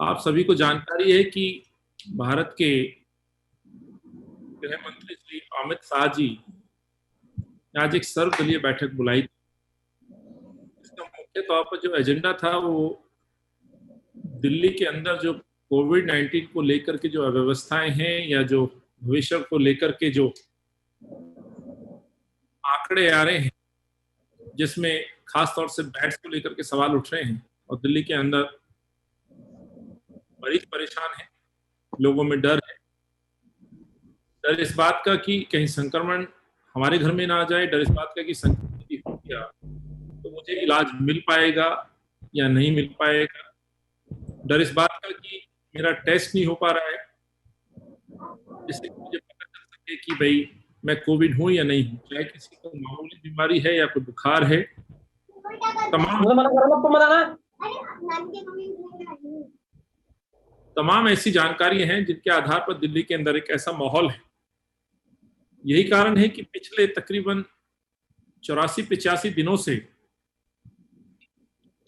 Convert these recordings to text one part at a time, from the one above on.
आप सभी को जानकारी है कि भारत के गृह मंत्री श्री अमित शाह जी ने आज एक सर्वदलीय बैठक बुलाई। इसका मुख्य तौर पर जो एजेंडा था वो दिल्ली के अंदर जो कोविड-19 को लेकर के जो अव्यवस्थाएं हैं या जो भविष्य को लेकर के जो आंकड़े आ रहे हैं, जिसमें खास तौर से बेड्स को लेकर के सवाल उठ रहे हैं और दिल्ली के अंदर मरीज परेशान हैं, लोगों में डर है। डर इस बात का कि कहीं संक्रमण हमारे घर में ना आ जाए, डर इस बात का कि संक्रमण यदि हो गया तो मुझे इलाज मिल पाएगा या नहीं मिल पाएगा, डर इस बात का कि मेरा टेस्ट नहीं हो पा रहा है जिससे मुझे पता चल सके कि भाई मैं कोविड हूं या नहीं हूं, चाहे किसी को मामूली बीमारी है या कोई बुखार है। तमाम ऐसी जानकारी हैं जिनके आधार पर दिल्ली के अंदर एक ऐसा माहौल है। यही कारण है कि पिछले तकरीबन 84-85 दिनों से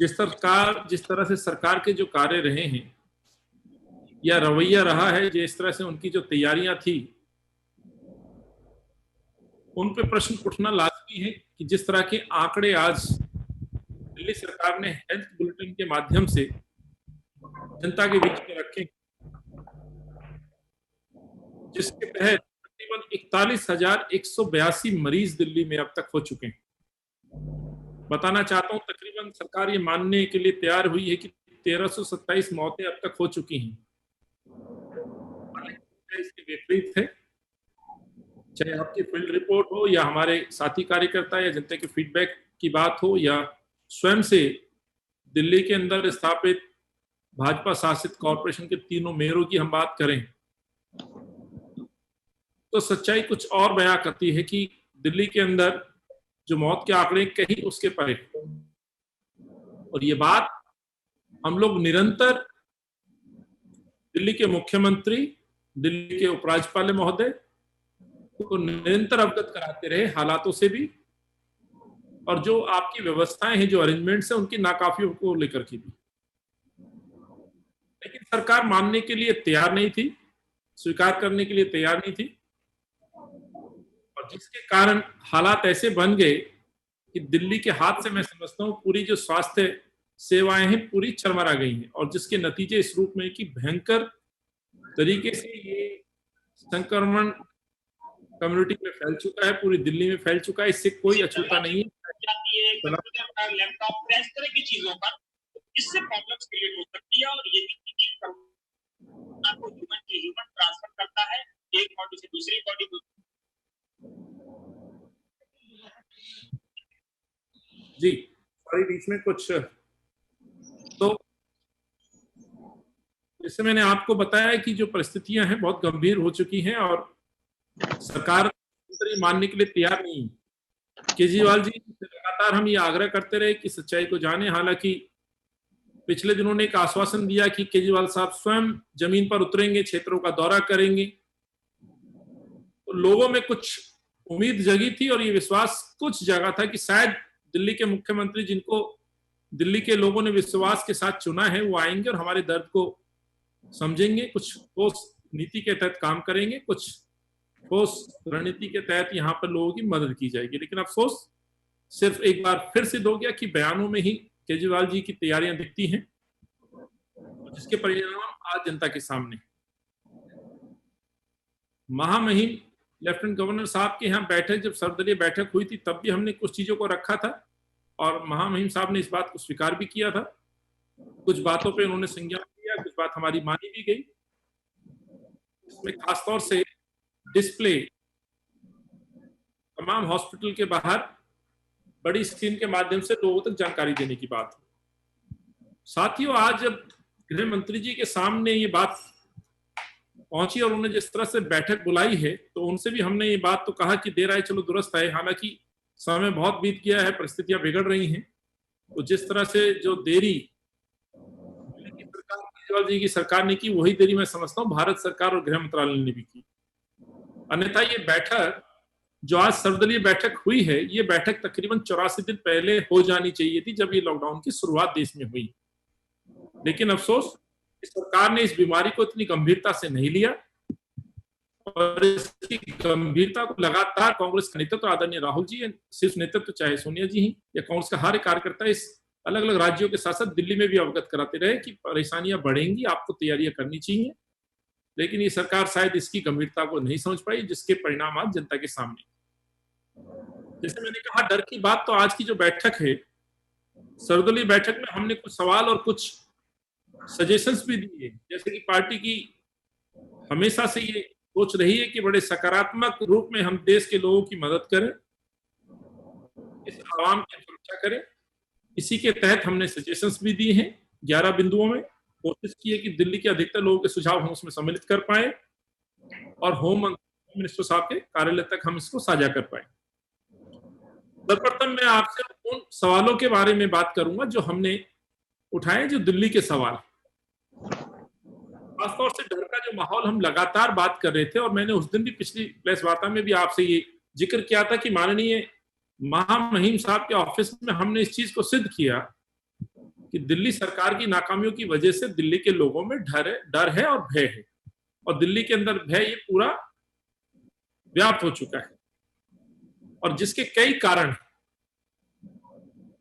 जिस तरह से सरकार के जो कार्य रहे हैं या रवैया रहा है, जिस तरह से उनकी जो तैयारियां थी, उन पे प्रश्न उठना लाजमी है कि जिस तरह के आंकड़े आज दिल्ली सरकार ने हेल्थ बुलेटिन के माध्यम से जनता के बीच में रखे, जिसके तहत तकरीबन 41,182 मरीज दिल्ली में अब तक हो चुके हैं। बताना चाहता हूं, तकरीबन सरकार ये मानने के लिए तैयार हुई है कि 1327 मौतें अब तक हो चुकी हैं। इसके विपरीत है, चाहे आपकी फील्ड रिपोर्ट हो या हमारे साथी कार्यकर्ता या जनता के फीडबैक की बात हो या स्वयं से दिल्ली के अंदर स्थापित भाजपा शासित कॉरपोरेशन के तीनों मेयरों की हम बात करें तो सच्चाई कुछ और बयां करती है कि दिल्ली के अंदर जो मौत के आंकड़े कहीं उसके परे। और ये बात हम लोग निरंतर दिल्ली के मुख्यमंत्री, दिल्ली के उपराज्यपाल महोदय को निरंतर अवगत कराते रहे हालातों से भी, और जो आपकी व्यवस्थाएं हैं, जो अरेंजमेंट्स हैं, उनकी नाकाफियों को लेकर के भी। लेकिन सरकार मानने के लिए तैयार नहीं थी, स्वीकार करने के लिए तैयार नहीं थी, और जिसके कारण हालात ऐसे बन गए कि दिल्ली के हाथ से मैं समझता हूं पूरी जो स्वास्थ्य सेवाएं हैं पूरी चरमरा गई हैं, और जिसके नतीजे इस रूप में कि भयंकर तरीके से ये संक्रमण कम्युनिटी में फैल चुका है, पूरी दिल्ली में फैल चुका है। इससे कोई अछूता नहीं है। लैपटॉप इस तरह की चीजों पर इससे प्रॉब्लम्स क्रिएट हो सकती है, और ये आपको ह्यूमन ट्रांसफर करता है एक बॉडी से दूसरी बॉडी को। जी सॉरी, बीच में कुछ, तो जैसे मैंने आपको बताया कि जो परिस्थितियां हैं बहुत गंभीर हो चुकी हैं और सरकार मानने के लिए तैयार नहीं। केजरीवाल जी से लगातार हम ये आग्रह करते रहे कि सच्चाई को जाने, हालांकि पिछले दिनों ने एक आश्वासन दिया कि केजरीवाल साहब स्वयं जमीन पर उतरेंगे, क्षेत्रों का दौरा करेंगे, तो लोगों में कुछ उम्मीद जगी थी और ये विश्वास कुछ जगा था कि शायद दिल्ली के मुख्यमंत्री, जिनको दिल्ली के लोगों ने विश्वास के साथ चुना है, वो आएंगे और हमारे दर्द को समझेंगे, कुछ ठोस नीति के तहत काम करेंगे, कुछ ठोस रणनीति के तहत यहाँ पर लोगों की मदद की जाएगी। लेकिन अफसोस सिर्फ एक बार फिर सिद्ध हो गया कि बयानों में ही केजरीवाल जी की तैयारियां दिखती हैं, जिसके परिणाम आज जनता के सामने। महामहिम लेफ्टिनेंट गवर्नर साहब के यहाँ बैठक, जब सर्वदलीय बैठक हुई थी, तब भी हमने कुछ चीजों को रखा था और महामहिम साहब ने इस बात को स्वीकार भी किया था। कुछ बातों पे उन्होंने संज्ञान लिया, कुछ बात हमारी मानी भी गई। इसमें खासतौर से डिस्प्ले तमाम हॉस्पिटल के बाहर बड़ी स्क्रीन के माध्यम से लोगों तक जानकारी देने की बात। साथियों, आज जब गृह मंत्री जी के सामने ये बात पहुंची और उन्होंने जिस तरह से बैठक बुलाई है, तो उनसे भी हमने ये बात तो कहा कि देर आए चलो दुरुस्त आए। हालांकि समय बहुत बीत गया है, परिस्थितियां बिगड़ रही हैं, तो जिस तरह से जो देरी केजरीवाल जी की सरकार ने की, वही देरी मैं समझता हूँ भारत सरकार और गृह मंत्रालय ने भी की। अन्यथा ये बैठक जो आज सर्वदलीय बैठक हुई है, ये बैठक तकरीबन 84 दिन पहले हो जानी चाहिए थी, जब ये लॉकडाउन की शुरुआत देश में हुई। लेकिन अफसोस सरकार ने इस बीमारी को इतनी गंभीरता से नहीं लिया और इसकी गंभीरता को लगातार कांग्रेस का नेतृत्व आदरणीय राहुल जी, सिर्फ नेतृत्व चाहे सोनिया जी ही या कांग्रेस का हर कार्यकर्ता इस अलग अलग राज्यों के साथ साथ दिल्ली में भी अवगत कराते रहे कि परेशानियां बढ़ेंगी, आपको तैयारियां करनी चाहिए। लेकिन ये सरकार शायद इसकी गंभीरता को नहीं समझ पाई, जिसके परिणाम आज जनता के सामने। जैसे मैंने कहा, डर की बात, तो आज की जो बैठक है, सर्वदलीय बैठक में हमने कुछ सवाल और कुछ सजेशंस भी दिए। जैसे कि पार्टी की हमेशा से ये सोच रही है कि बड़े सकारात्मक रूप में हम देश के लोगों की मदद करें, इस आवाम की सुरक्षा करें। इसी के तहत हमने सजेशंस भी दिए हैं 11 बिंदुओं में। कोशिश की है कि दिल्ली के अधिकतर लोगों के सुझाव हम उसमें सम्मिलित कर पाए और होम मिनिस्टर साहब के कार्यालय तक हम इसको साझा कर पाए। सर्वप्रथम मैं आपसे उन सवालों के बारे में बात करूंगा जो हमने उठाए, जो दिल्ली के सवाल। खासतौर से डर का जो माहौल हम लगातार बात कर रहे थे, और मैंने उस दिन भी पिछली प्रेस वार्ता में भी आपसे ये जिक्र किया था कि माननीय महामहिम साहब के ऑफिस में हमने इस चीज को सिद्ध किया कि दिल्ली सरकार की नाकामियों की वजह से दिल्ली के लोगों में डर है और भय है, और दिल्ली के अंदर भय ये पूरा व्याप्त हो चुका है और जिसके कई कारण हैं।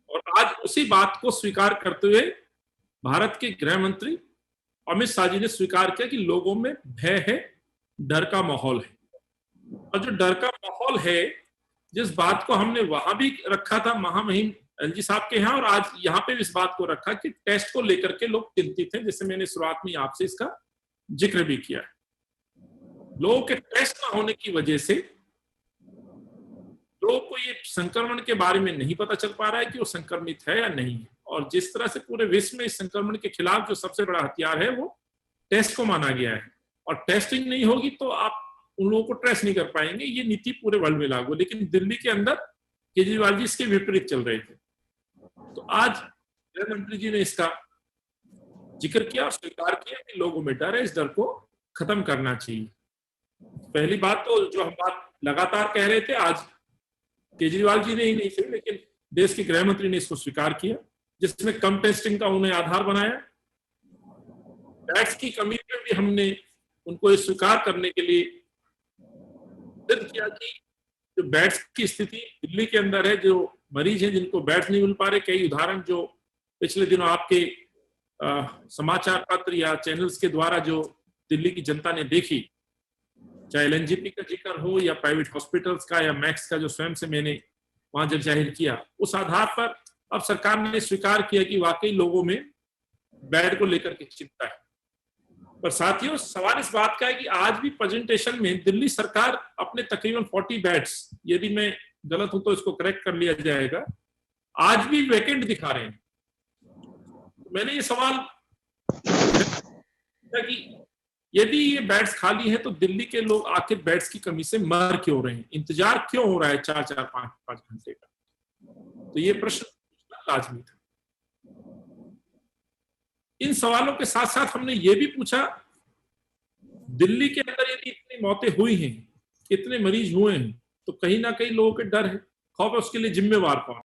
और आज उसी बात को स्वीकार करते हुए भारत के गृह मंत्री अमित शाह जी ने स्वीकार किया कि लोगों में भय है, डर का माहौल है। और जो डर का माहौल है, जिस बात को हमने वहां भी रखा था महामहिम एलजी साहब के यहाँ, और आज यहाँ पे भी इस बात को रखा कि टेस्ट को लेकर के लोग चिंतित हैं, जैसे मैंने शुरुआत में आपसे इसका जिक्र भी किया है। लोगों के टेस्ट न होने की वजह से लोगों को ये संक्रमण के बारे में नहीं पता चल पा रहा है कि वो संक्रमित है या नहीं है। और जिस तरह से पूरे विश्व में इस संक्रमण के खिलाफ जो सबसे बड़ा हथियार है वो टेस्ट को माना गया है, और टेस्टिंग नहीं होगी तो आप उन लोगों को ट्रेस नहीं कर पाएंगे। ये नीति पूरे वर्ल्ड में लागू, लेकिन दिल्ली के अंदर केजरीवाल जी इसके विपरीत चल रहे थे। तो आज गृह मंत्री जी ने इसका जिक्र किया और स्वीकार किया कि लोगों में डर है, इस डर को खत्म करना चाहिए। पहली बात तो जो हम बात लगातार कह रहे थे, आज केजरीवाल जी ने ही नहीं सही लेकिन देश के गृह मंत्री ने इसको स्वीकार किया, जिसमें कम टेस्टिंग का उन्हें आधार बनाया। बेड्स की कमी पे भी हमने उनको स्वीकार करने के लिए सिद्ध किया कि जो बेड्स की स्थिति दिल्ली के अंदर है, जो मरीज हैं जिनको बेड्स नहीं मिल पा रहे, कई उदाहरण जो पिछले दिनों आपके समाचार पत्र या चैनल्स के द्वारा जो दिल्ली की जनता ने देखी, चाहे एलएनजेपी का जिक्र हो या प्राइवेट हॉस्पिटल्स का या मैक्स का, जो स्वयं से मैंने वहां जब जाहिर किया, उस आधार पर अब सरकार ने स्वीकार किया कि वाकई लोगों में बेड को लेकर के चिंता है। पर साथियों, सवाल इस बात का है कि आज भी प्रेजेंटेशन में दिल्ली सरकार अपने तकरीबन 40 बेड्स, यदि मैं गलत हूं तो इसको करेक्ट कर लिया जाएगा, आज भी वैकेंट दिखा रहे हैं। मैंने ये सवाल कि यदि ये बेड्स खाली है तो दिल्ली के लोग आखिर बेड्स की कमी से मर क्यों रहे हैं, इंतजार क्यों हो रहा है 4-4, 5-5 घंटे का? तो ये प्रश्न लाजमी था। इन सवालों के साथ साथ हमने ये भी पूछा, दिल्ली के अंदर यदि इतनी मौतें हुई हैं, कितने मरीज हुए हैं, तो कहीं ना कहीं लोगों के डर है, खौफ है, उसके लिए जिम्मेवार कौन